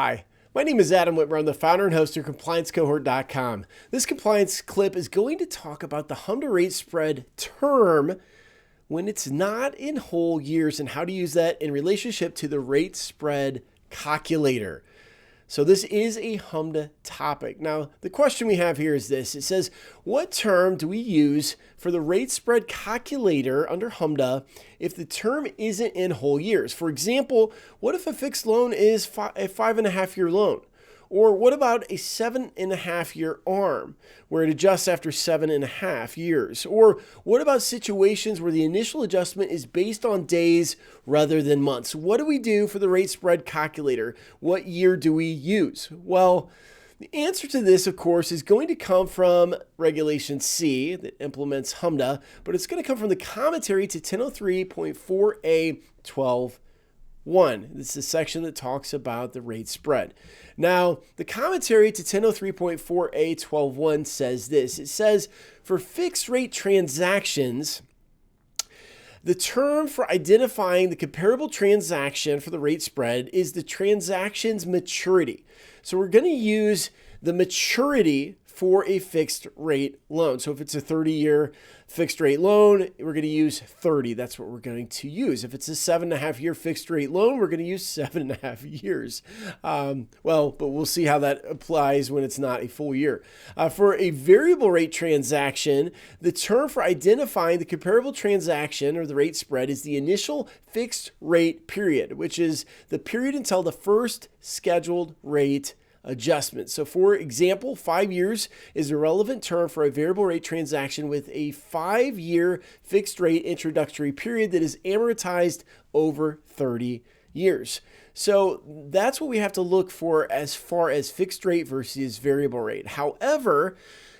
Hi, my name is Adam Whitmer. I'm the founder and host of ComplianceCohort.com. This compliance clip is going to talk about the HMDA rate spread term when it's not in whole years and how to use that in relationship to the rate spread calculator. So this is a HMDA topic. Now, the question we have here is this. It says, what term do we use for the rate spread calculator under HMDA if the term isn't in whole years? For example, what if a fixed loan is a 5.5-year loan? Or what about a 7.5-year ARM where it adjusts after 7.5 years? Or what about situations where the initial adjustment is based on days rather than months? What do we do for the rate spread calculator? What year do we use? Well, the answer to this, of course, is going to come from Regulation C that implements HMDA, but it's going to come from the commentary to 1003.4A 12. This is a section that talks about the rate spread. Now, the commentary to 1003.4A 12.1 says this. It says, for fixed rate transactions, the term for identifying the comparable transaction for the rate spread is the transaction's maturity. So we're going to use the maturity for a fixed rate loan. So if it's a 30-year fixed rate loan, we're going to use 30. That's what we're going to use. If it's a 7.5-year fixed rate loan, we're going to use 7.5 years. But we'll see how that applies when it's not a full year. For a variable rate transaction, the term for identifying the comparable transaction or the rate spread is the initial fixed rate period, which is the period until the first scheduled rate adjustment. So for example, 5 years is a relevant term for a variable rate transaction with a 5-year fixed rate introductory period that is amortized over 30 years. So that's what we have to look for as far as fixed rate versus variable rate. However,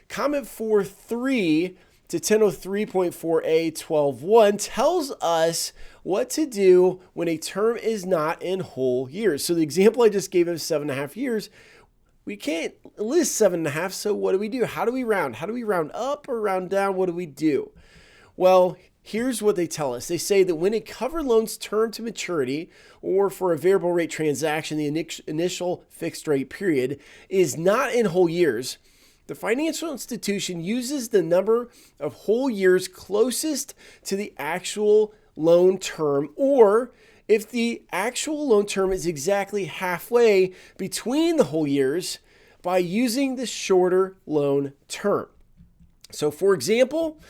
comment 4.3 to 1003.4A 12.1 tells us what to do when a term is not in whole years. So the example I just gave of 7.5 years, we can't list 7.5, so what do? How do we round? How do we round up or round down? What do we do? Well, here's what they tell us. They say that when a covered loan's term to maturity, or for a variable rate transaction, the initial fixed rate period is not in whole years, the financial institution uses the number of whole years closest to the actual loan term, or if the actual loan term is exactly halfway between the whole years, by using the shorter loan term. So for example,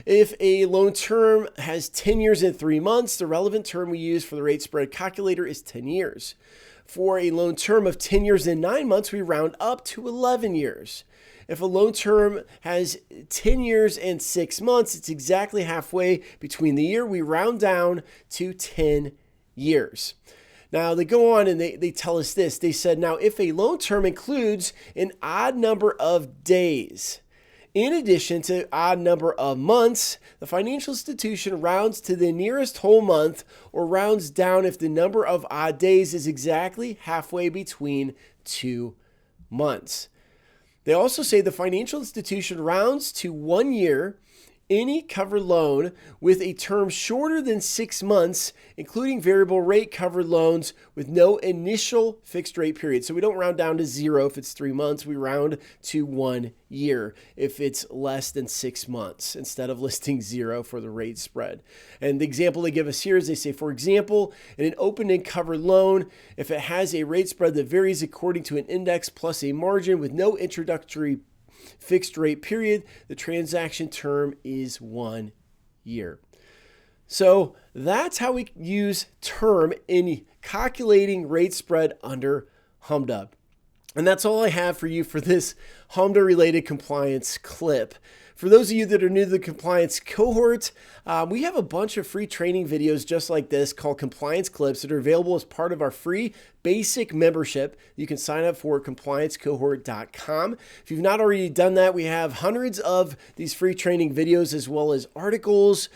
if a loan term has 10 years and 3 months, the relevant term we use for the rate spread calculator is 10 years. For a loan term of 10 years and 9 months, we round up to 11 years. If a loan term has 10 years and 6 months, it's exactly halfway between the year. We round down to 10 years. Now, they go on and they tell us this. They said, now, if a loan term includes an odd number of days, in addition to odd number of months, the financial institution rounds to the nearest whole month or rounds down if the number of odd days is exactly halfway between 2 months. They also say the financial institution rounds to 1 year any covered loan with a term shorter than 6 months, including variable rate covered loans with no initial fixed rate period. So we don't round down to 0 if it's 3 months. We round to 1 year if it's less than 6 months, instead of listing 0 for the rate spread. And the example they give us here is they say, for example, in an open-end covered loan, if it has a rate spread that varies according to an index plus a margin with no introductory fixed rate period, the transaction term is 1 year. So that's how we use term in calculating rate spread under HMDA. And that's all I have for you for this HMDA related compliance clip. For those of you that are new to the compliance cohort, we have a bunch of free training videos just like this called compliance clips that are available as part of our free basic membership. You can sign up for compliancecohort.com. If you've not already done that, we have hundreds of these free training videos as well as articles.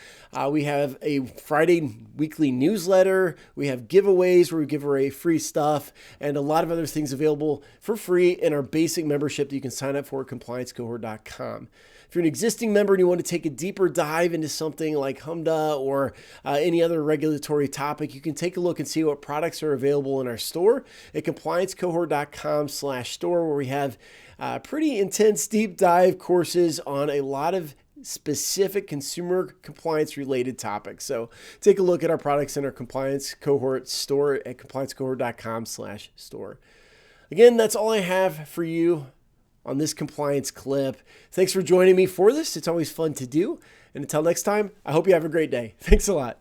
We have a Friday weekly newsletter. We have giveaways where we give away free stuff and a lot of other things available for free in our basic membership that you can sign up for at compliancecohort.com. If you're an existing member and you want to take a deeper dive into something like HMDA or any other regulatory topic, you can take a look and see what products are available in our store. store at compliancecohort.com/store, where we have pretty intense deep dive courses on a lot of specific consumer compliance related topics. So take a look at our products in our Compliance Cohort store at compliancecohort.com/store. Again, that's all I have for you on this compliance clip. Thanks for joining me for this. It's always fun to do. And until next time, I hope you have a great day. Thanks a lot.